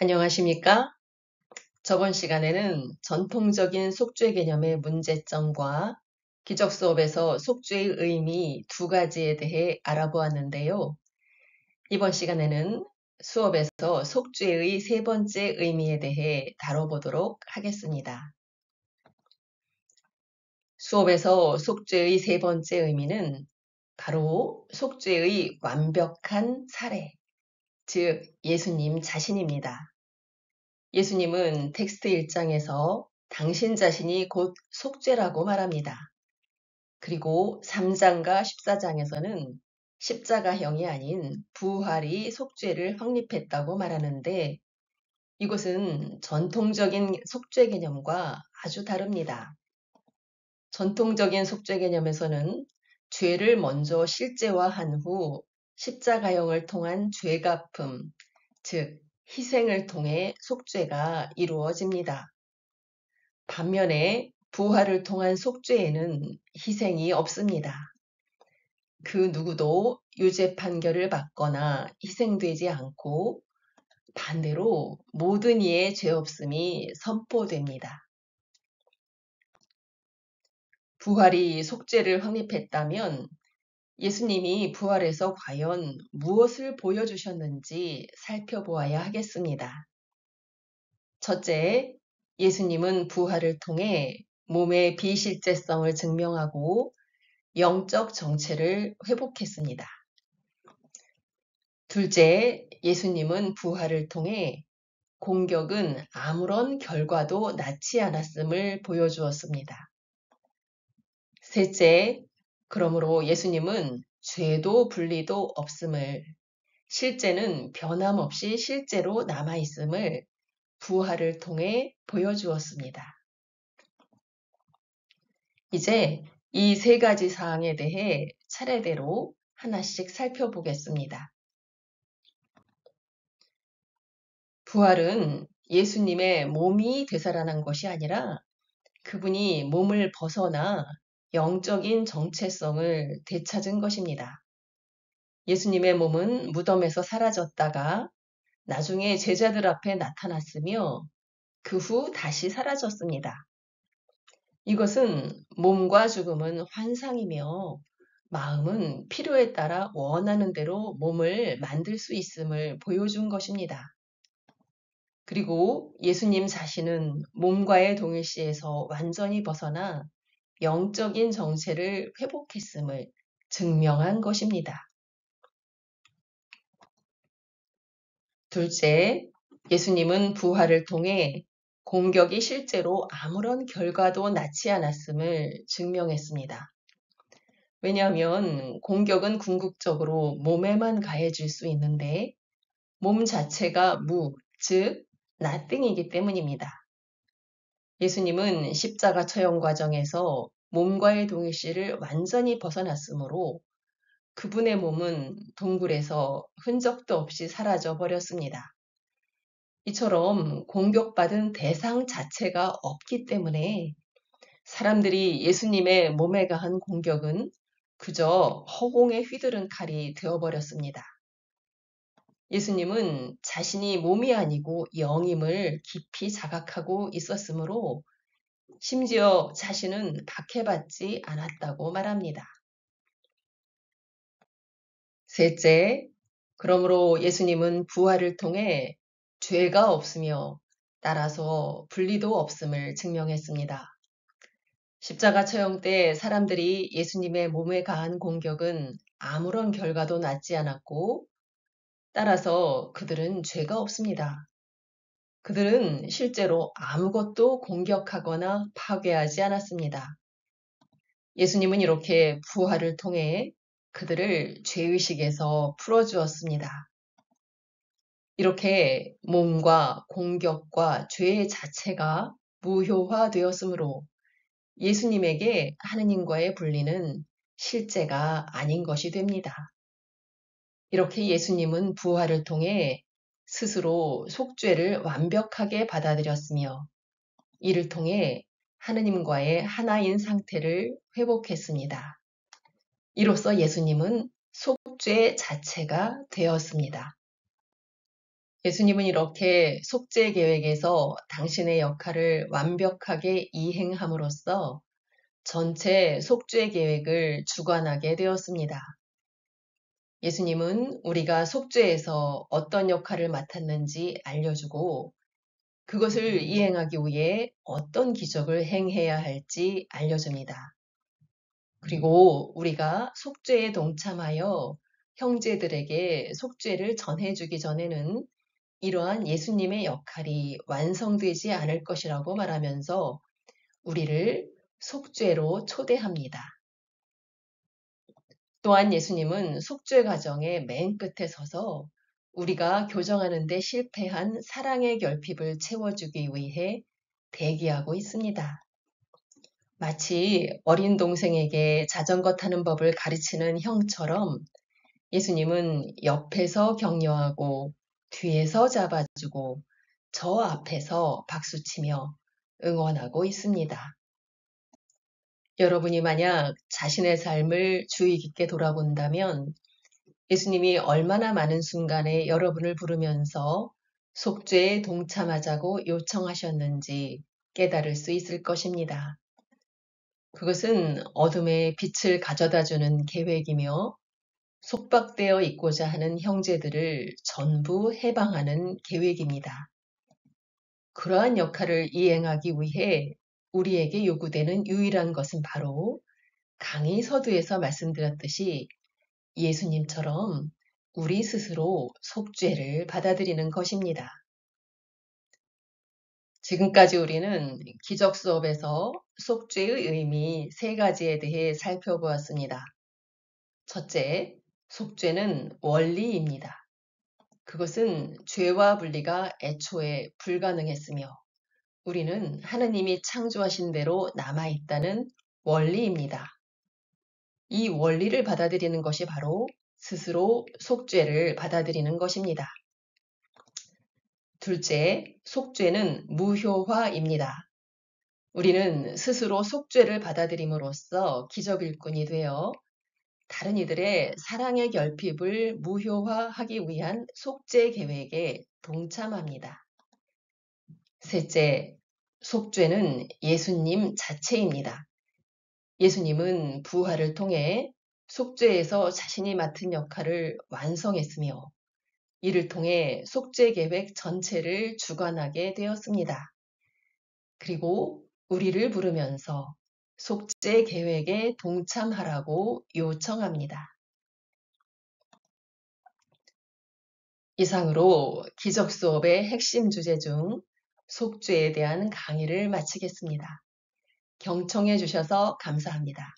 안녕하십니까? 저번 시간에는 전통적인 속죄 개념의 문제점과 기적 수업에서 속죄의 의미 두 가지에 대해 알아보았는데요. 이번 시간에는 수업에서 속죄의 세 번째 의미에 대해 다뤄보도록 하겠습니다. 수업에서 속죄의 세 번째 의미는 바로 속죄의 완벽한 사례, 즉 예수님 자신입니다. 예수님은 텍스트 1장에서 당신 자신이 곧 속죄라고 말합니다. 그리고 3장과 14장에서는 십자가형이 아닌 부활이 속죄를 확립했다고 말하는데 이것은 전통적인 속죄 개념과 아주 다릅니다. 전통적인 속죄 개념에서는 죄를 먼저 실제화한 후 십자가형을 통한 죄갚음, 즉 희생을 통해 속죄가 이루어집니다. 반면에 부활을 통한 속죄에는 희생이 없습니다. 그 누구도 유죄 판결을 받거나 희생되지 않고 반대로 모든 이의 죄 없음이 선포됩니다. 부활이 속죄를 확립했다면 예수님이 부활에서 과연 무엇을 보여주셨는지 살펴보아야 하겠습니다. 첫째, 예수님은 부활을 통해 몸의 비실제성을 증명하고 영적 정체를 회복했습니다. 둘째, 예수님은 부활을 통해 공격은 아무런 결과도 낳지 않았음을 보여주었습니다. 셋째, 그러므로 예수님은 죄도 분리도 없음을, 실제는 변함없이 실제로 남아있음을 부활을 통해 보여주었습니다. 이제 이 세 가지 사항에 대해 차례대로 하나씩 살펴보겠습니다. 부활은 예수님의 몸이 되살아난 것이 아니라 그분이 몸을 벗어나 영적인 정체성을 되찾은 것입니다. 예수님의 몸은 무덤에서 사라졌다가 나중에 제자들 앞에 나타났으며 그 후 다시 사라졌습니다. 이것은 몸과 죽음은 환상이며 마음은 필요에 따라 원하는 대로 몸을 만들 수 있음을 보여준 것입니다. 그리고 예수님 자신은 몸과의 동일시에서 완전히 벗어나 영적인 정체를 회복했음을 증명한 것입니다. 둘째, 예수님은 부활을 통해 공격이 실제로 아무런 결과도 낳지 않았음을 증명했습니다. 왜냐하면 공격은 궁극적으로 몸에만 가해질 수 있는데 몸 자체가 즉 nothing이기 때문입니다. 예수님은 십자가 처형 과정에서 몸과의 동일시를 완전히 벗어났으므로 그분의 몸은 동굴에서 흔적도 없이 사라져 버렸습니다. 이처럼 공격받은 대상 자체가 없기 때문에 사람들이 예수님의 몸에 가한 공격은 그저 허공에 휘두른 칼이 되어버렸습니다. 예수님은 자신이 몸이 아니고 영임을 깊이 자각하고 있었으므로 심지어 자신은 박해받지 않았다고 말합니다. 셋째, 그러므로 예수님은 부활을 통해 죄가 없으며 따라서 분리도 없음을 증명했습니다. 십자가 처형 때 사람들이 예수님의 몸에 가한 공격은 아무런 결과도 낳지 않았고 따라서 그들은 죄가 없습니다. 그들은 실제로 아무것도 공격하거나 파괴하지 않았습니다. 예수님은 이렇게 부활을 통해 그들을 죄의식에서 풀어주었습니다. 이렇게 몸과 공격과 죄 자체가 무효화되었으므로 예수님에게 하느님과의 분리는 실제가 아닌 것이 됩니다. 이렇게 예수님은 부활을 통해 스스로 속죄를 완벽하게 받아들였으며 이를 통해 하느님과의 하나인 상태를 회복했습니다. 이로써 예수님은 속죄 자체가 되었습니다. 예수님은 이렇게 속죄 계획에서 당신의 역할을 완벽하게 이행함으로써 전체 속죄 계획을 주관하게 되었습니다. 예수님은 우리가 속죄에서 어떤 역할을 맡았는지 알려주고 그것을 이행하기 위해 어떤 기적을 행해야 할지 알려줍니다. 그리고 우리가 속죄에 동참하여 형제들에게 속죄를 전해주기 전에는 이러한 예수님의 역할이 완성되지 않을 것이라고 말하면서 우리를 속죄로 초대합니다. 또한 예수님은 속죄 과정의 맨 끝에 서서 우리가 교정하는 데 실패한 사랑의 결핍을 채워주기 위해 대기하고 있습니다. 마치 어린 동생에게 자전거 타는 법을 가르치는 형처럼 예수님은 옆에서 격려하고 뒤에서 잡아주고 저 앞에서 박수치며 응원하고 있습니다. 여러분이 만약 자신의 삶을 주의 깊게 돌아본다면 예수님이 얼마나 많은 순간에 여러분을 부르면서 속죄에 동참하자고 요청하셨는지 깨달을 수 있을 것입니다. 그것은 어둠의 빛을 가져다주는 계획이며 속박되어 있고자 하는 형제들을 전부 해방하는 계획입니다. 그러한 역할을 이행하기 위해 우리에게 요구되는 유일한 것은 바로 강의 서두에서 말씀드렸듯이 예수님처럼 우리 스스로 속죄를 받아들이는 것입니다. 지금까지 우리는 기적 수업에서 속죄의 의미 3가지에 대해 살펴보았습니다. 첫째, 속죄는 원리입니다. 그것은 죄와 분리가 애초에 불가능했으며 우리는 하느님이 창조하신 대로 남아있다는 원리입니다. 이 원리를 받아들이는 것이 바로 스스로 속죄를 받아들이는 것입니다. 둘째, 속죄는 무효화입니다. 우리는 스스로 속죄를 받아들임으로써 기적 일꾼이 되어 다른 이들의 사랑의 결핍을 무효화하기 위한 속죄 계획에 동참합니다. 셋째, 속죄는 예수님 자체입니다. 예수님은 부활을 통해 속죄에서 자신이 맡은 역할을 완성했으며 이를 통해 속죄 계획 전체를 주관하게 되었습니다. 그리고 우리를 부르면서 속죄 계획에 동참하라고 요청합니다. 이상으로 기적 수업의 핵심 주제 중 속죄에 대한 강의를 마치겠습니다. 경청해 주셔서 감사합니다.